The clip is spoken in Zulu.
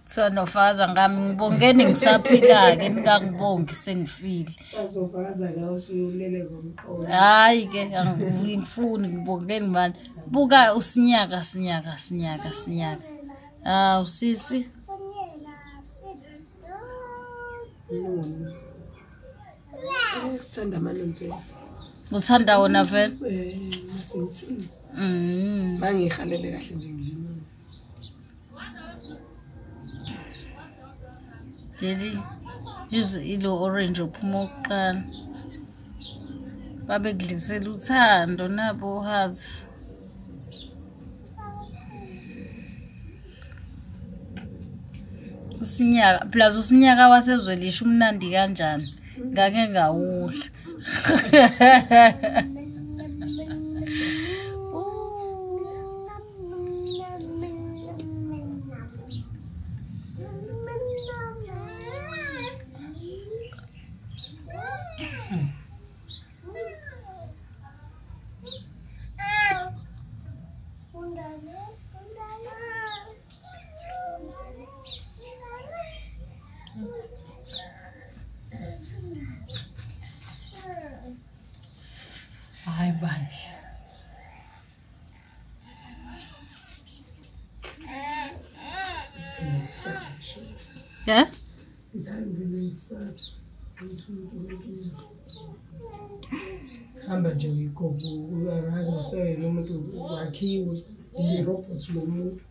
So nofakaza ngami ngibongeni ngisaphila-ke ningangibongi sengifile. Hayi ke angifuni ngibongeni manje. Buka usinyaka. Usisi. Sithanda amanonto. Uthanda wona vele? Masengithi. Bangihalele kahle nje ngijini. Dedi use ilo orange uphuma ukuqala. Babe kudlisela uthando nabo heart. Usinyaka plus usinyaka wasezwelisha umnandi kanjani? Ngake ngawudla. Hi, Bathi. Yeah? Hamba nje uyikho uyazi usele umuntu wakhiwe ngerobot lo muntu